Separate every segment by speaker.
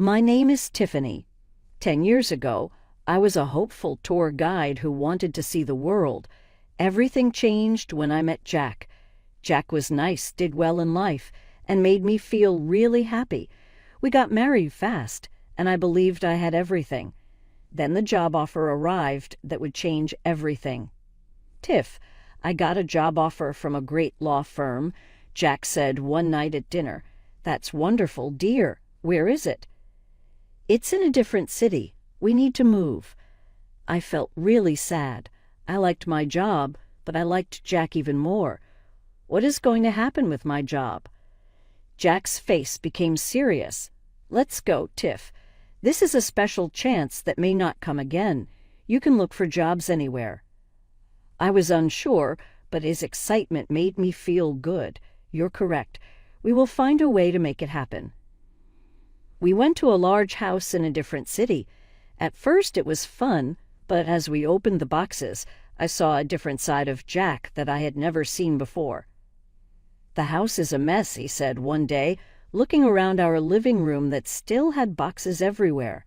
Speaker 1: My name is Tiffany. 10 years ago, I was a hopeful tour guide who wanted to see the world. Everything changed when I met Jack. Jack was nice, did well in life, and made me feel really happy. We got married fast, and I believed I had everything. Then the job offer arrived that would change everything. Tiff, I got a job offer from a great law firm. Jack said one night at dinner, "That's wonderful, dear. Where is it?" "It's in a different city. We need to move." I felt really sad. I liked my job, but I liked Jack even more. What is going to happen with my job? Jack's face became serious. "Let's go, Tiff. This is a special chance that may not come again. You can look for jobs anywhere." I was unsure, but his excitement made me feel good. "You're correct. We will find a way to make it happen." We went to a large house in a different city. At first it was fun, but as we opened the boxes, I saw a different side of Jack that I had never seen before. "The house is a mess," he said one day, looking around our living room that still had boxes everywhere.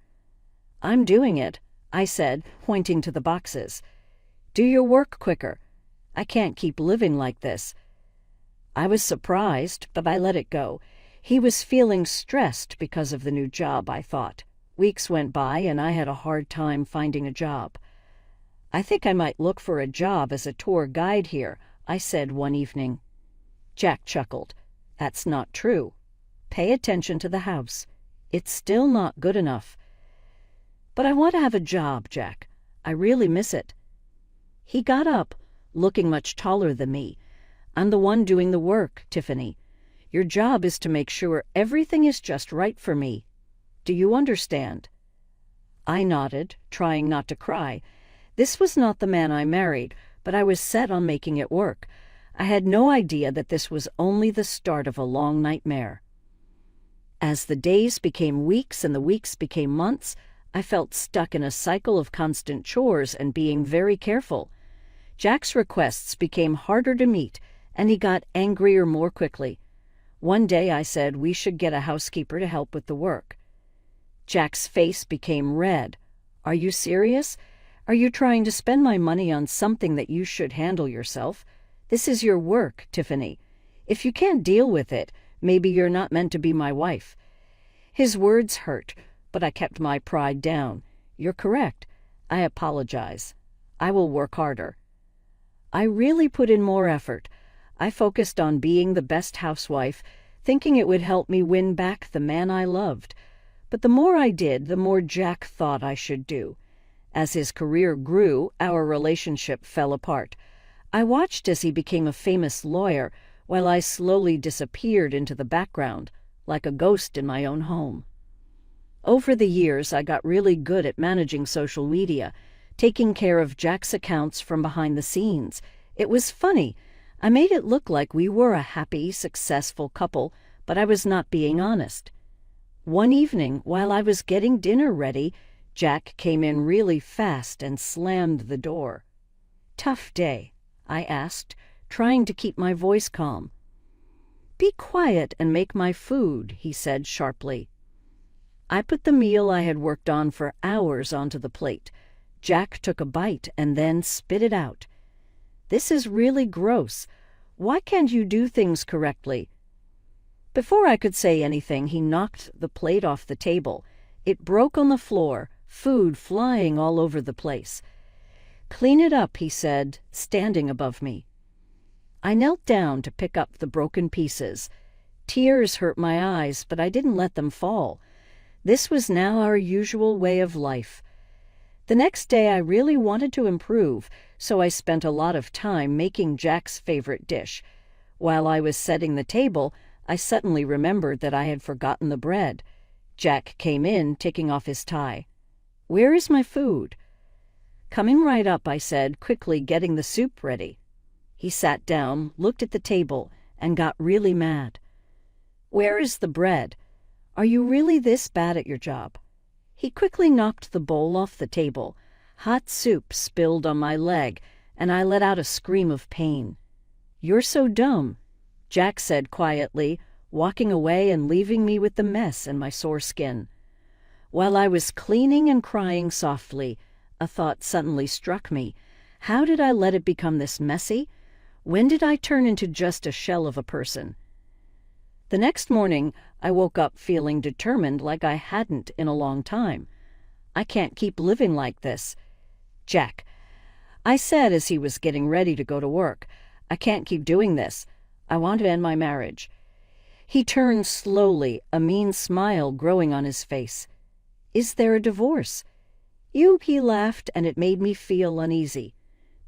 Speaker 1: "I'm doing it," I said, pointing to the boxes. "Do your work quicker. I can't keep living like this." I was surprised, but I let it go. He was feeling stressed because of the new job, I thought. Weeks went by, and I had a hard time finding a job. "I think I might look for a job as a tour guide here," I said one evening. Jack chuckled. "That's not true. Pay attention to the house. It's still not good enough." "But I want to have a job, Jack. I really miss it." He got up, looking much taller than me. "I'm the one doing the work, Tiffany. Your job is to make sure everything is just right for me. Do you understand?" I nodded, trying not to cry. This was not the man I married, but I was set on making it work. I had no idea that this was only the start of a long nightmare. As the days became weeks and the weeks became months, I felt stuck in a cycle of constant chores and being very careful. Jack's requests became harder to meet, and he got angrier more quickly. One day I said we should get a housekeeper to help with the work. Jack's face became red. "Are you serious? Are you trying to spend my money on something that you should handle yourself? This is your work, Tiffany. If you can't deal with it, maybe you're not meant to be my wife." His words hurt, but I kept my pride down. "You're correct. I apologize. I will work harder." I really put in more effort. I focused on being the best housewife, thinking it would help me win back the man I loved. But the more I did, the more Jack thought I should do. As his career grew, our relationship fell apart. I watched as he became a famous lawyer, while I slowly disappeared into the background, like a ghost in my own home. Over the years, I got really good at managing social media, taking care of Jack's accounts from behind the scenes. It was funny. I made it look like we were a happy, successful couple, but I was not being honest. One evening, while I was getting dinner ready, Jack came in really fast and slammed the door. "Tough day?" I asked, trying to keep my voice calm. "Be quiet and make my food," he said sharply. I put the meal I had worked on for hours onto the plate. Jack took a bite and then spit it out. "This is really gross. Why can't you do things correctly?" Before I could say anything, he knocked the plate off the table. It broke on the floor, food flying all over the place. "Clean it up," he said, standing above me. I knelt down to pick up the broken pieces. Tears hurt my eyes, but I didn't let them fall. This was now our usual way of life. The next day I really wanted to improve, so I spent a lot of time making Jack's favorite dish. While I was setting the table, I suddenly remembered that I had forgotten the bread. Jack came in, taking off his tie. "Where is my food?" "Coming right up," I said, quickly getting the soup ready. He sat down, looked at the table, and got really mad. "Where is the bread? Are you really this bad at your job?" He quickly knocked the bowl off the table. Hot soup spilled on my leg, and I let out a scream of pain. "You're so dumb," Jack said quietly, walking away and leaving me with the mess and my sore skin. While I was cleaning and crying softly, a thought suddenly struck me. How did I let it become this messy? When did I turn into just a shell of a person? The next morning, I woke up feeling determined like I hadn't in a long time. I can't keep living like this. Jack, I said as he was getting ready to go to work, I can't keep doing this. I want to end my marriage. He turned slowly, a mean smile growing on his face. Is there a divorce? He laughed, and it made me feel uneasy.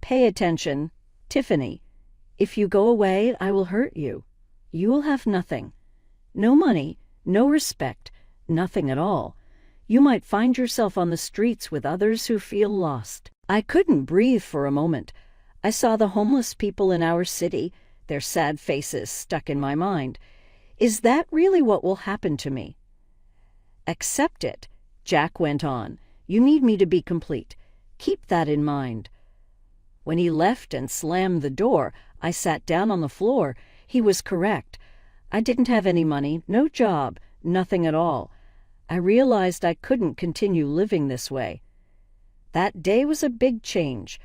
Speaker 1: Pay attention, Tiffany. If you go away, I will hurt you. You will have nothing. No money, no respect, nothing at all. You might find yourself on the streets with others who feel lost. I couldn't breathe for a moment. I saw the homeless people in our city, their sad faces stuck in my mind. Is that really what will happen to me? Accept it, Jack went on. You need me to be complete. Keep that in mind. When he left and slammed the door, I sat down on the floor. He was correct. I didn't have any money, no job, nothing at all. I realized I couldn't continue living this way. That day was a big change.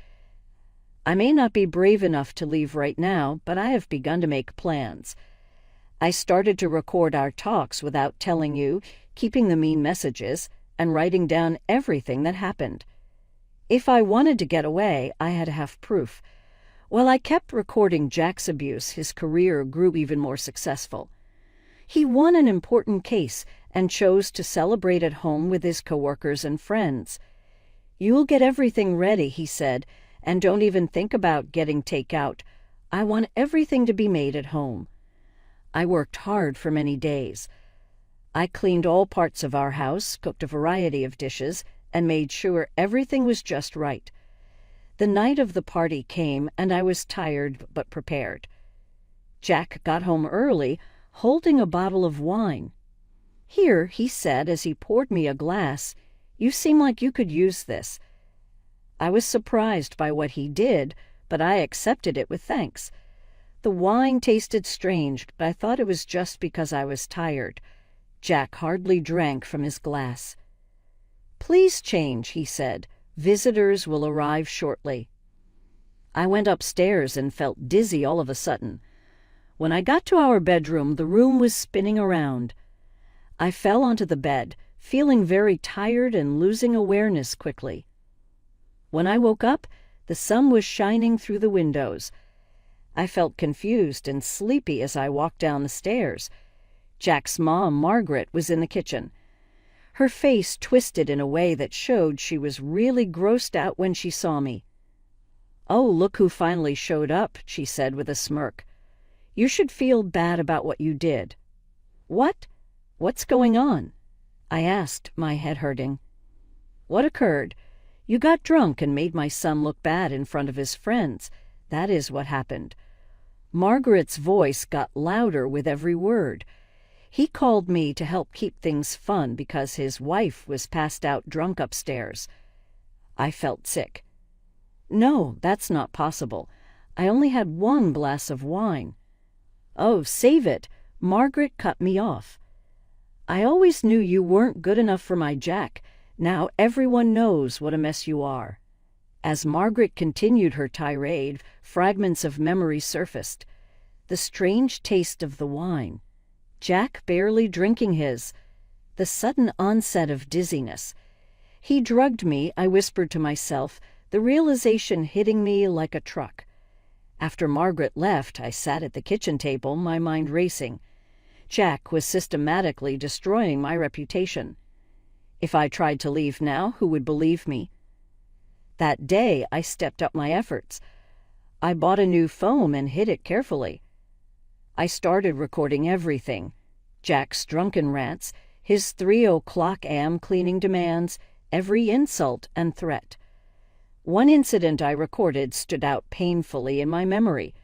Speaker 1: I may not be brave enough to leave right now, but I have begun to make plans. I started to record our talks without telling you, keeping the mean messages, and writing down everything that happened. If I wanted to get away, I had to have proof. While I kept recording Jack's abuse, his career grew even more successful. He won an important case and chose to celebrate at home with his coworkers and friends. You'll get everything ready, he said, and don't even think about getting takeout. I want everything to be made at home. I worked hard for many days. I cleaned all parts of our house, cooked a variety of dishes, and made sure everything was just right. The night of the party came, and I was tired but prepared. Jack got home early, holding a bottle of wine. Here, he said as he poured me a glass, you seem like you could use this. I was surprised by what he did, but I accepted it with thanks. The wine tasted strange, but I thought it was just because I was tired. Jack hardly drank from his glass. Please change, he said. Visitors will arrive shortly. I went upstairs and felt dizzy all of a sudden. When I got to our bedroom, the room was spinning around. I fell onto the bed, feeling very tired and losing awareness quickly. When I woke up, the sun was shining through the windows. I felt confused and sleepy as I walked down the stairs. Jack's mom, Margaret, was in the kitchen. Her face twisted in a way that showed she was really grossed out when she saw me. "Oh, look who finally showed up," she said with a smirk. "You should feel bad about what you did." "What? What's going on?" I asked, my head hurting. "What occurred? You got drunk and made my son look bad in front of his friends. That is what happened." Margaret's voice got louder with every word. He called me to help keep things fun because his wife was passed out drunk upstairs. I felt sick. "No, that's not possible. I only had one glass of wine." "Oh, save it." Margaret cut me off. "I always knew you weren't good enough for my Jack. Now everyone knows what a mess you are." As Margaret continued her tirade, fragments of memory surfaced. The strange taste of the wine. Jack barely drinking his. The sudden onset of dizziness. He drugged me, I whispered to myself, the realization hitting me like a truck. After Margaret left, I sat at the kitchen table, my mind racing. Jack was systematically destroying my reputation. If I tried to leave now, who would believe me? That day, I stepped up my efforts. I bought a new phone and hid it carefully. I started recording everything. Jack's drunken rants, his 3:00 a.m. cleaning demands, every insult and threat. One incident I recorded stood out painfully in my memory.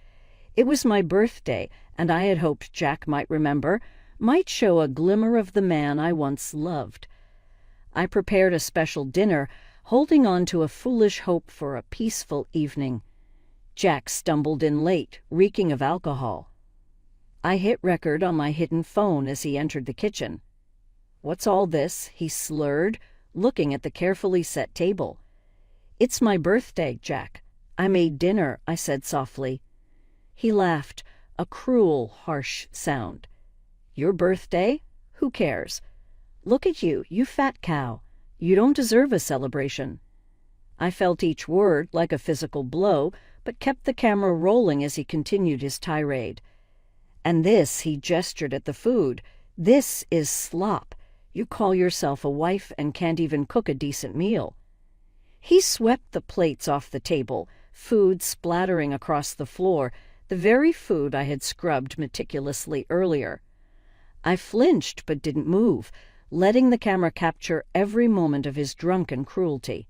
Speaker 1: It was my birthday, and I had hoped Jack might remember, might show a glimmer of the man I once loved. I prepared a special dinner, holding on to a foolish hope for a peaceful evening. Jack stumbled in late, reeking of alcohol. I hit record on my hidden phone as he entered the kitchen. What's all this?" he slurred, looking at the carefully set table. "It's my birthday, Jack. I made dinner," I said softly. He laughed, a cruel, harsh sound. "Your birthday? Who cares? Look at you, you fat cow. You don't deserve a celebration." I felt each word like a physical blow, but kept the camera rolling as he continued his tirade. "And this," he gestured at the food, "this is slop. You call yourself a wife and can't even cook a decent meal." He swept the plates off the table, food splattering across the floor, the very food I had scrubbed meticulously earlier. I flinched but didn't move, letting the camera capture every moment of his drunken cruelty.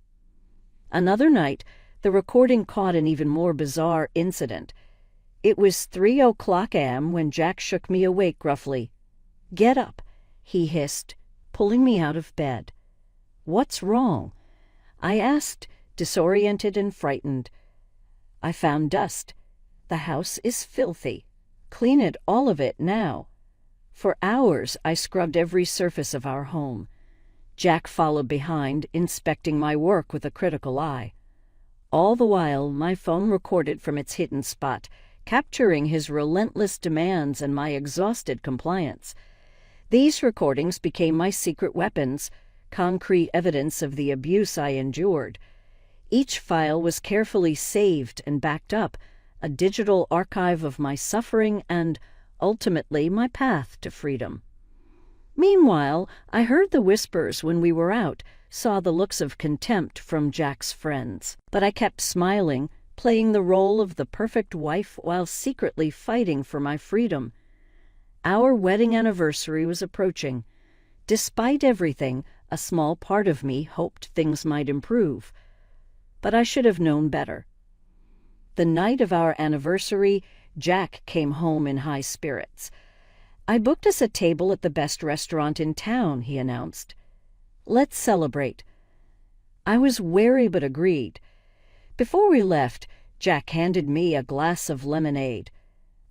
Speaker 1: Another night, the recording caught an even more bizarre incident. It was 3:00 a.m. when Jack shook me awake roughly. "Get up," he hissed, pulling me out of bed. "What's wrong?" I asked, disoriented and frightened. "I found dust. The house is filthy. Clean it, all of it, now." For hours I scrubbed every surface of our home. Jack followed behind, inspecting my work with a critical eye. All the while, my phone recorded from its hidden spot, capturing his relentless demands and my exhausted compliance. These recordings became my secret weapons, concrete evidence of the abuse I endured. Each file was carefully saved and backed up, a digital archive of my suffering and, ultimately, my path to freedom. Meanwhile, I heard the whispers when we were out, saw the looks of contempt from Jack's friends. But I kept smiling, playing the role of the perfect wife while secretly fighting for my freedom. Our wedding anniversary was approaching. Despite everything, a small part of me hoped things might improve. But I should have known better. The night of our anniversary, Jack came home in high spirits. "I booked us a table at the best restaurant in town," he announced. "Let's celebrate." I was wary but agreed. Before we left, Jack handed me a glass of lemonade.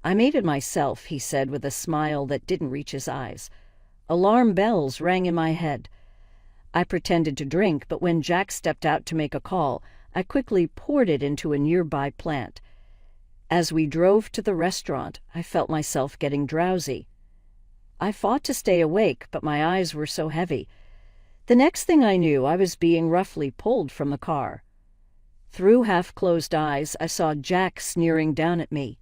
Speaker 1: "I made it myself," he said with a smile that didn't reach his eyes. Alarm bells rang in my head. I pretended to drink, but when Jack stepped out to make a call, I quickly poured it into a nearby plant. As we drove to the restaurant, I felt myself getting drowsy. I fought to stay awake, but my eyes were so heavy. The next thing I knew, I was being roughly pulled from the car. Through half-closed eyes, I saw Jack sneering down at me.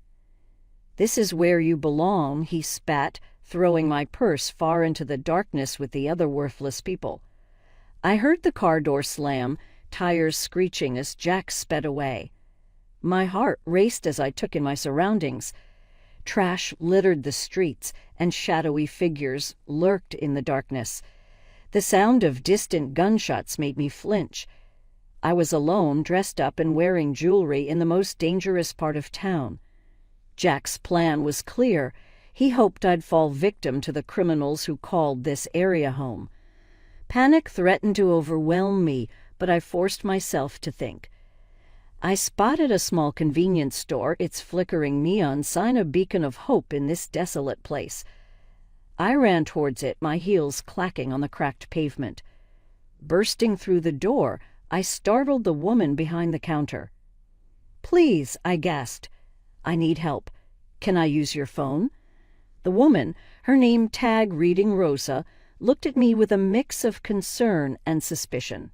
Speaker 1: "This is where you belong," he spat, throwing my purse far into the darkness with the other worthless people. I heard the car door slam, tires screeching as Jack sped away. My heart raced as I took in my surroundings. Trash littered the streets, and shadowy figures lurked in the darkness. The sound of distant gunshots made me flinch. I was alone, dressed up and wearing jewelry in the most dangerous part of town. Jack's plan was clear. He hoped I'd fall victim to the criminals who called this area home. Panic threatened to overwhelm me, but I forced myself to think. I spotted a small convenience store, its flickering neon sign a beacon of hope in this desolate place. I ran towards it, my heels clacking on the cracked pavement. Bursting through the door, I startled the woman behind the counter. "Please," I gasped. "I need help. Can I use your phone?" The woman, her name tag reading Rosa, looked at me with a mix of concern and suspicion.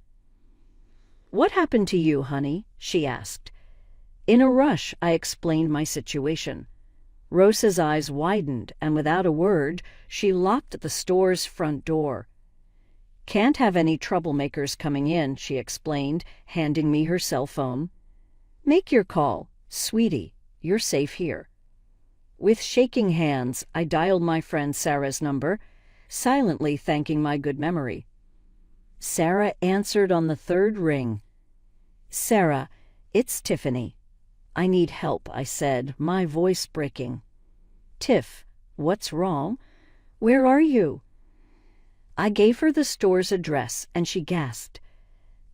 Speaker 1: "What happened to you, honey?" she asked. In a rush, I explained my situation. Rosa's eyes widened, and without a word, she locked the store's front door. "Can't have any troublemakers coming in," she explained, handing me her cell phone. "Make your call. Sweetie, you're safe here." With shaking hands, I dialed my friend Sarah's number, silently thanking my good memory. Sarah answered on the third ring. "Sarah, it's Tiffany." "I need help," I said, my voice breaking. "Tiff, what's wrong? Where are you?" I gave her the store's address, and she gasped.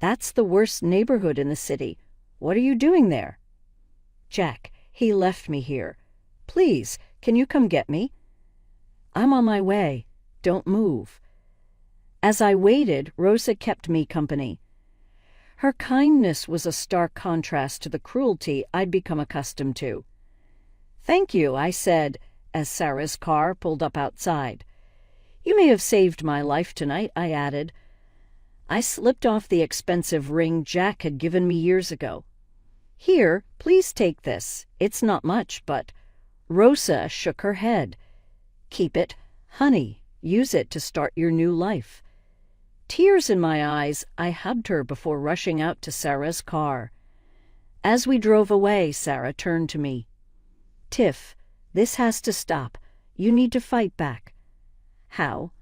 Speaker 1: "That's the worst neighborhood in the city. What are you doing there?" "Jack, he left me here. Please, can you come get me?" "I'm on my way. Don't move." As I waited, Rosa kept me company. Her kindness was a stark contrast to the cruelty I'd become accustomed to. "Thank you," I said, as Sarah's car pulled up outside. "You may have saved my life tonight," I added. I slipped off the expensive ring Jack had given me years ago. "Here, please take this. It's not much, but—" Rosa shook her head. "Keep it, honey. Use it to start your new life." Tears in my eyes, I hugged her before rushing out to Sarah's car. As we drove away, Sarah turned to me. "Tiff, this has to stop. You need to fight back." "How?"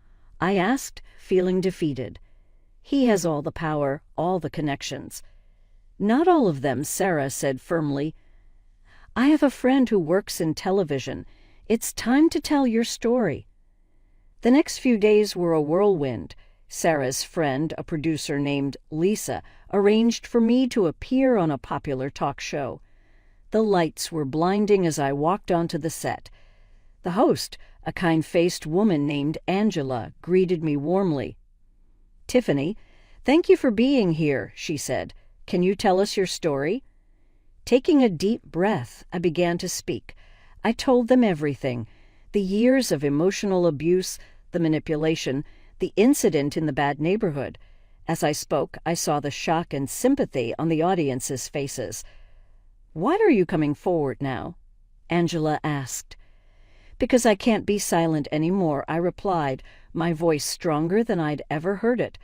Speaker 1: I asked, feeling defeated. "He has all the power, all the connections." "Not all of them," Sarah said firmly. "I have a friend who works in television. It's time to tell your story." The next few days were a whirlwind. Sarah's friend, a producer named Lisa, arranged for me to appear on a popular talk show. The lights were blinding as I walked onto the set. The host, a kind-faced woman named Angela, greeted me warmly. "Tiffany, thank you for being here," she said. "Can you tell us your story?" Taking a deep breath, I began to speak. I told them everything: the years of emotional abuse, the manipulation, the incident in the bad neighborhood. As I spoke, I saw the shock and sympathy on the audience's faces. "Why are you coming forward now?" Angela asked. "Because I can't be silent anymore," I replied, my voice stronger than I'd ever heard it.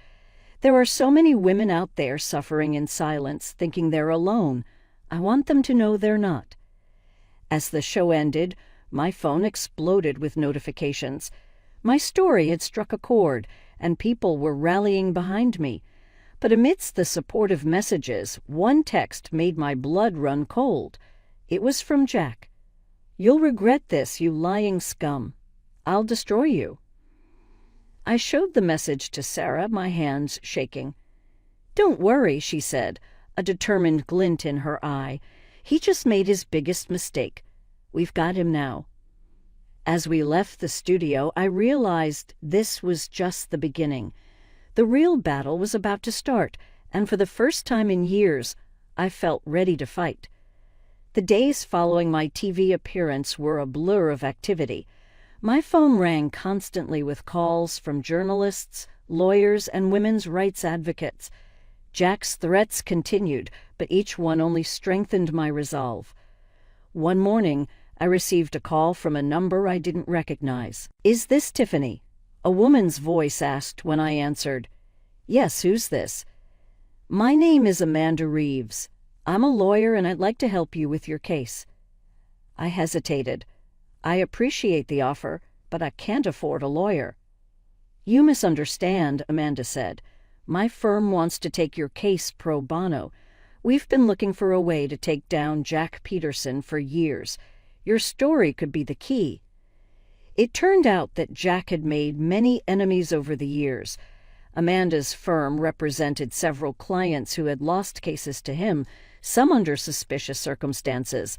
Speaker 1: "There are so many women out there suffering in silence, thinking they're alone. I want them to know they're not." As the show ended, my phone exploded with notifications. My story had struck a chord, and people were rallying behind me. But amidst the supportive messages, one text made my blood run cold. It was from Jack. "You'll regret this, you lying scum. I'll destroy you." I showed the message to Sarah, my hands shaking. "Don't worry," she said, a determined glint in her eye. "He just made his biggest mistake. We've got him now." As we left the studio, I realized this was just the beginning. The real battle was about to start, and for the first time in years, I felt ready to fight. The days following my TV appearance were a blur of activity. My phone rang constantly with calls from journalists, lawyers, and women's rights advocates. Jack's threats continued, but each one only strengthened my resolve. One morning, I received a call from a number I didn't recognize. "Is this Tiffany?" a woman's voice asked when I answered. "Yes, who's this?" "My name is Amanda Reeves. I'm a lawyer and I'd like to help you with your case." I hesitated. "I appreciate the offer, but I can't afford a lawyer." "You misunderstand," Amanda said. "My firm wants to take your case pro bono. We've been looking for a way to take down Jack Peterson for years. Your story could be the key." It turned out that Jack had made many enemies over the years. Amanda's firm represented several clients who had lost cases to him, some under suspicious circumstances.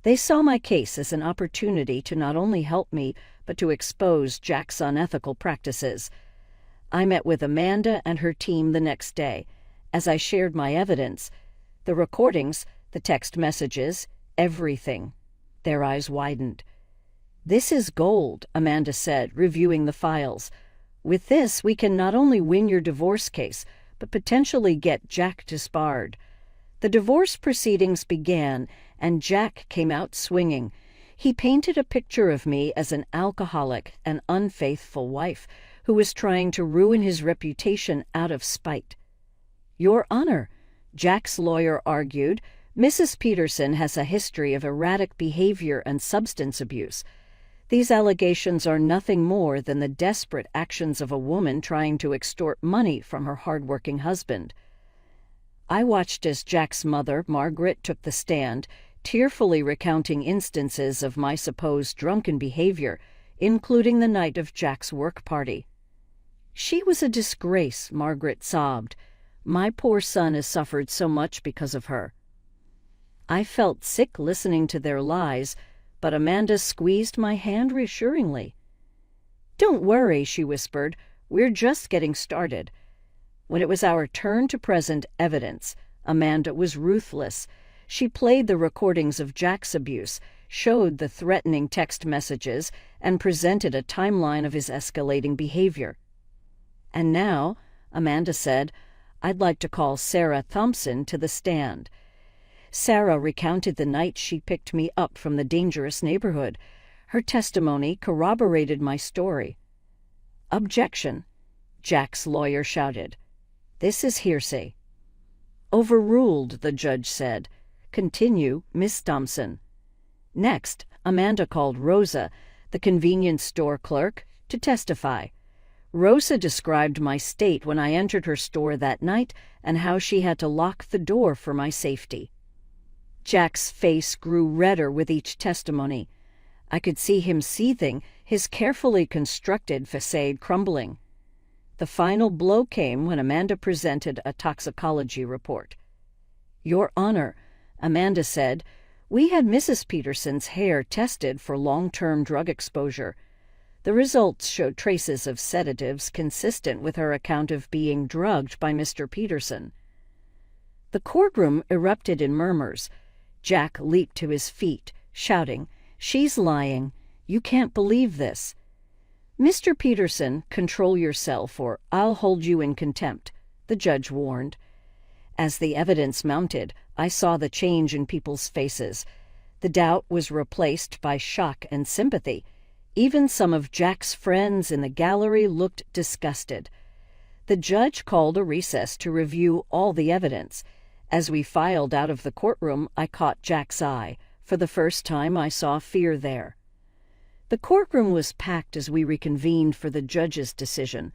Speaker 1: They saw my case as an opportunity to not only help me, but to expose Jack's unethical practices. I met with Amanda and her team the next day. As I shared my evidence, the recordings, the text messages, everything, their eyes widened. "This is gold," Amanda said, reviewing the files. "With this, we can not only win your divorce case, but potentially get Jack disbarred." The divorce proceedings began, and Jack came out swinging. He painted a picture of me as an alcoholic and unfaithful wife who was trying to ruin his reputation out of spite. "Your Honor," Jack's lawyer argued, "Mrs. Peterson has a history of erratic behavior and substance abuse. These allegations are nothing more than the desperate actions of a woman trying to extort money from her hard-working husband." I watched as Jack's mother, Margaret, took the stand, tearfully recounting instances of my supposed drunken behavior, including the night of Jack's work party. "She was a disgrace," Margaret sobbed. "My poor son has suffered so much because of her." I felt sick listening to their lies, but Amanda squeezed my hand reassuringly. "Don't worry," she whispered. We're just getting started." When it was our turn to present evidence, Amanda was ruthless. She played the recordings of Jack's abuse, showed the threatening text messages, and presented a timeline of his escalating behavior. "And now," Amanda said, "I'd like to call Sarah Thompson to the stand." Sarah recounted the night she picked me up from the dangerous neighborhood. Her testimony corroborated my story. "Objection," Jack's lawyer shouted. "This is hearsay." "Overruled," the judge said. "Continue, Miss Thompson." Next, Amanda called Rosa, the convenience store clerk, to testify. Rosa described my state when I entered her store that night and how she had to lock the door for my safety. Jack's face grew redder with each testimony. I could see him seething, his carefully constructed facade crumbling. The final blow came when Amanda presented a toxicology report. "Your Honor," Amanda said, "we had Mrs. Peterson's hair tested for long-term drug exposure. The results showed traces of sedatives consistent with her account of being drugged by Mr. Peterson." The courtroom erupted in murmurs. Jack leaped to his feet, shouting, "She's lying. You can't believe this." "Mr. Peterson, control yourself or I'll hold you in contempt," the judge warned. As the evidence mounted, I saw the change in people's faces. The doubt was replaced by shock and sympathy. Even some of Jack's friends in the gallery looked disgusted. The judge called a recess to review all the evidence. As we filed out of the courtroom, I caught Jack's eye. For the first time, I saw fear there. The courtroom was packed as we reconvened for the judge's decision.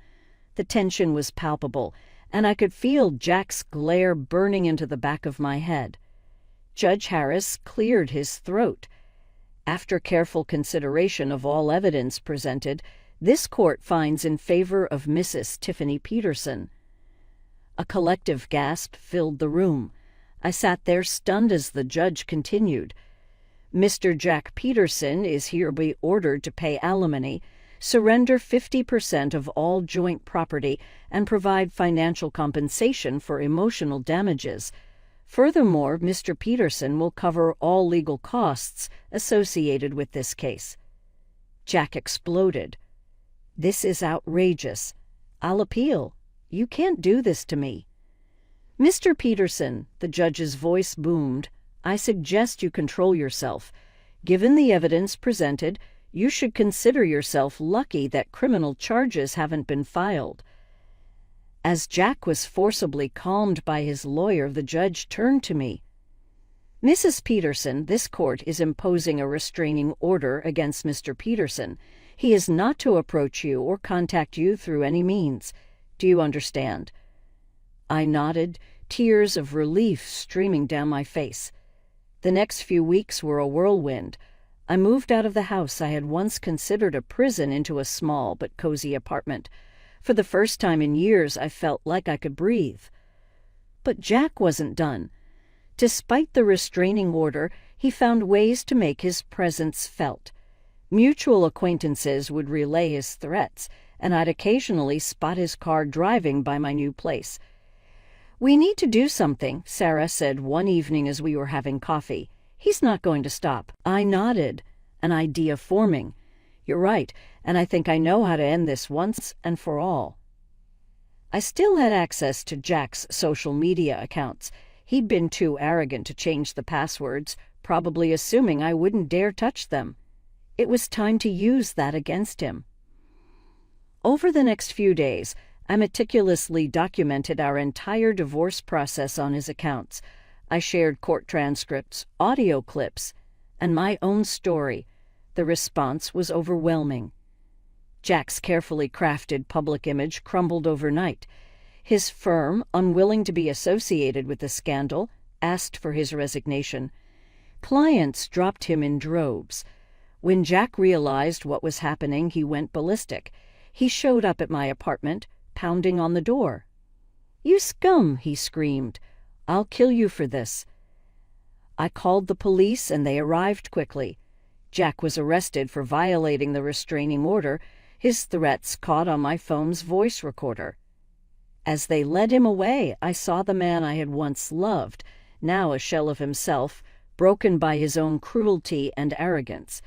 Speaker 1: The tension was palpable, and I could feel Jack's glare burning into the back of my head. Judge Harris cleared his throat. After careful consideration of all evidence presented, this court finds in favor of Mrs. Tiffany Peterson. A collective gasp filled the room. I sat there stunned as the judge continued. "Mr. Jack Peterson is hereby ordered to pay alimony, surrender 50% of all joint property, and provide financial compensation for emotional damages. Furthermore, Mr. Peterson will cover all legal costs associated with this case." Jack exploded. "This is outrageous. I'll appeal. You can't do this to me." "Mr. Peterson," the judge's voice boomed, "I suggest you control yourself. Given the evidence presented, you should consider yourself lucky that criminal charges haven't been filed." As Jack was forcibly calmed by his lawyer, the judge turned to me. "Mrs. Peterson, this court is imposing a restraining order against Mr. Peterson. He is not to approach you or contact you through any means. Do you understand?" I nodded, tears of relief streaming down my face. The next few weeks were a whirlwind. I moved out of the house I had once considered a prison into a small but cozy apartment. For the first time in years, I felt like I could breathe. But Jack wasn't done. Despite the restraining order, he found ways to make his presence felt. Mutual acquaintances would relay his threats, and I'd occasionally spot his car driving by my new place. "We need to do something," Sarah said one evening as we were having coffee. "He's not going to stop." I nodded, an idea forming. "You're right, and I think I know how to end this once and for all." I still had access to Jack's social media accounts. He'd been too arrogant to change the passwords, probably assuming I wouldn't dare touch them. It was time to use that against him. Over the next few days, I meticulously documented our entire divorce process on his accounts. I shared court transcripts, audio clips, and my own story. The response was overwhelming. Jack's carefully crafted public image crumbled overnight. His firm, unwilling to be associated with the scandal, asked for his resignation. Clients dropped him in droves. When Jack realized what was happening, he went ballistic. He showed up at my apartment, pounding on the door. "You scum," he screamed. "I'll kill you for this." I called the police and they arrived quickly. Jack was arrested for violating the restraining order. His threats caught on my phone's voice recorder. As they led him away, I saw the man I had once loved, now a shell of himself, broken by his own cruelty and arrogance.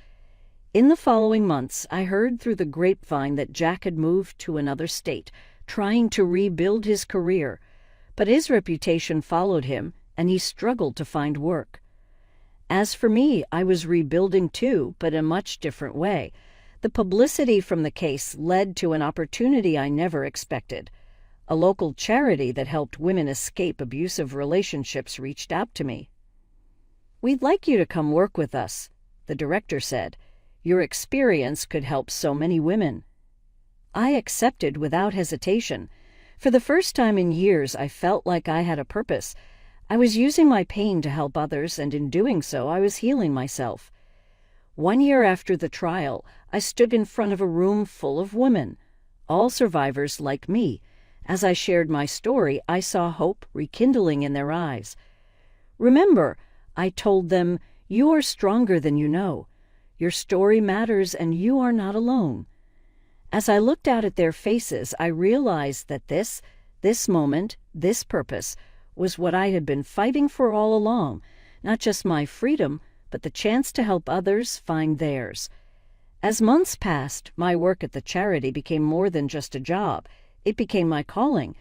Speaker 1: In the following months, I heard through the grapevine that Jack had moved to another state, trying to rebuild his career, but his reputation followed him, and he struggled to find work. As for me, I was rebuilding too, but in a much different way. The publicity from the case led to an opportunity I never expected. A local charity that helped women escape abusive relationships reached out to me. "We'd like you to come work with us," the director said. "Your experience could help so many women." I accepted without hesitation. For the first time in years, I felt like I had a purpose. I was using my pain to help others, and in doing so, I was healing myself. 1 year after the trial, I stood in front of a room full of women, all survivors like me. As I shared my story, I saw hope rekindling in their eyes. "Remember," I told them, "you are stronger than you know. Your story matters, and you are not alone." As I looked out at their faces, I realized that this moment, this purpose, was what I had been fighting for all along, not just my freedom, but the chance to help others find theirs. As months passed, my work at the charity became more than just a job. It became my calling.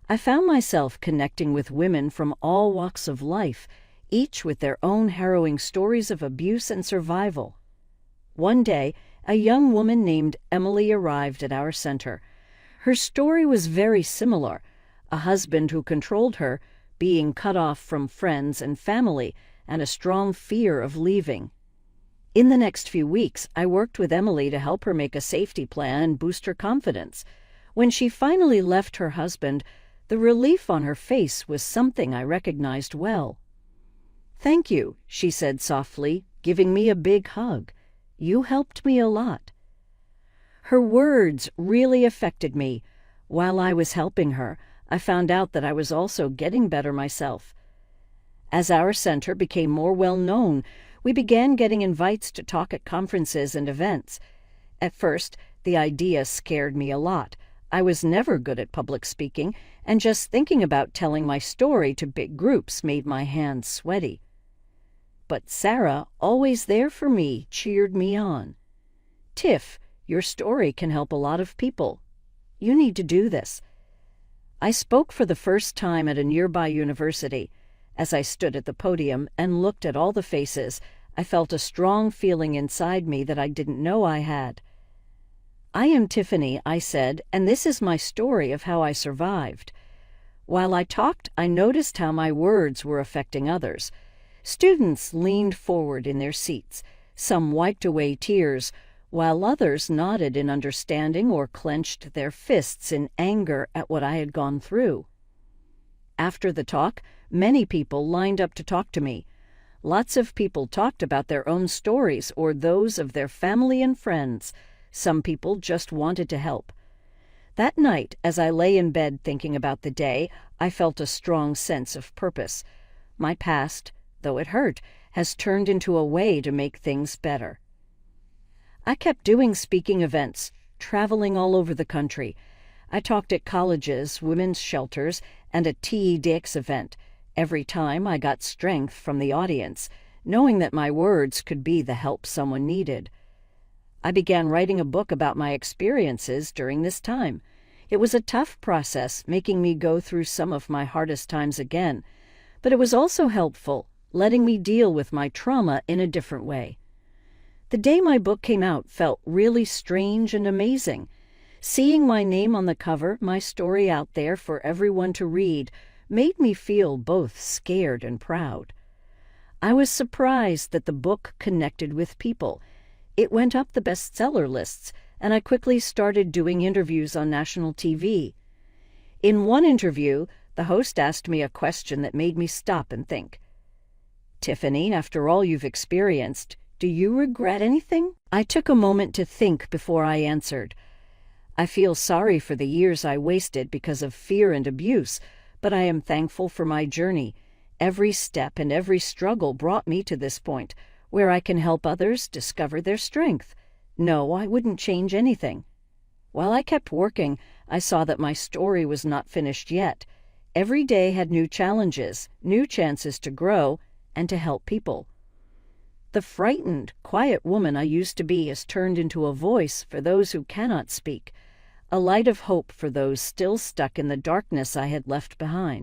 Speaker 1: I found myself connecting with women from all walks of life, each with their own harrowing stories of abuse and survival. One day, a young woman named Emily arrived at our center. Her story was very similar: a husband who controlled her, being cut off from friends and family, and a strong fear of leaving. In the next few weeks, I worked with Emily to help her make a safety plan and boost her confidence. When she finally left her husband, the relief on her face was something I recognized well. "Thank you," she said softly, giving me a big hug. "You helped me a lot." Her words really affected me. While I was helping her, I found out that I was also getting better myself. As our center became more well-known, we began getting invites to talk at conferences and events. At first, the idea scared me a lot. I was never good at public speaking, and just thinking about telling my story to big groups made my hands sweaty. But Sarah, always there for me, cheered me on. "Tiff, your story can help a lot of people. You need to do this." I spoke for the first time at a nearby university. As I stood at the podium and looked at all the faces, I felt a strong feeling inside me that I didn't know I had. "I am Tiffany," I said, "and this is my story of how I survived." While I talked, I noticed how my words were affecting others. Students leaned forward in their seats. Some wiped away tears, while others nodded in understanding or clenched their fists in anger at what I had gone through. After the talk, many people lined up to talk to me. Lots of people talked about their own stories or those of their family and friends. Some people just wanted to help. That night, as I lay in bed thinking about the day, I felt a strong sense of purpose. My past, though it hurt, has turned into a way to make things better. I kept doing speaking events, traveling all over the country. I talked at colleges, women's shelters, and a TEDx event. Every time I got strength from the audience, knowing that my words could be the help someone needed. I began writing a book about my experiences during this time. It was a tough process, making me go through some of my hardest times again, but it was also helpful, letting me deal with my trauma in a different way. The day my book came out felt really strange and amazing. Seeing my name on the cover, my story out there for everyone to read, made me feel both scared and proud. I was surprised that the book connected with people. It went up the bestseller lists, and I quickly started doing interviews on national TV. In one interview, the host asked me a question that made me stop and think. "Tiffany, after all you've experienced, do you regret anything?" I took a moment to think before I answered. "I feel sorry for the years I wasted because of fear and abuse, but I am thankful for my journey. Every step and every struggle brought me to this point, where I can help others discover their strength. No, I wouldn't change anything." While I kept working, I saw that my story was not finished yet. Every day had new challenges, new chances to grow, and to help people. The frightened, quiet woman I used to be has turned into a voice for those who cannot speak, a light of hope for those still stuck in the darkness I had left behind.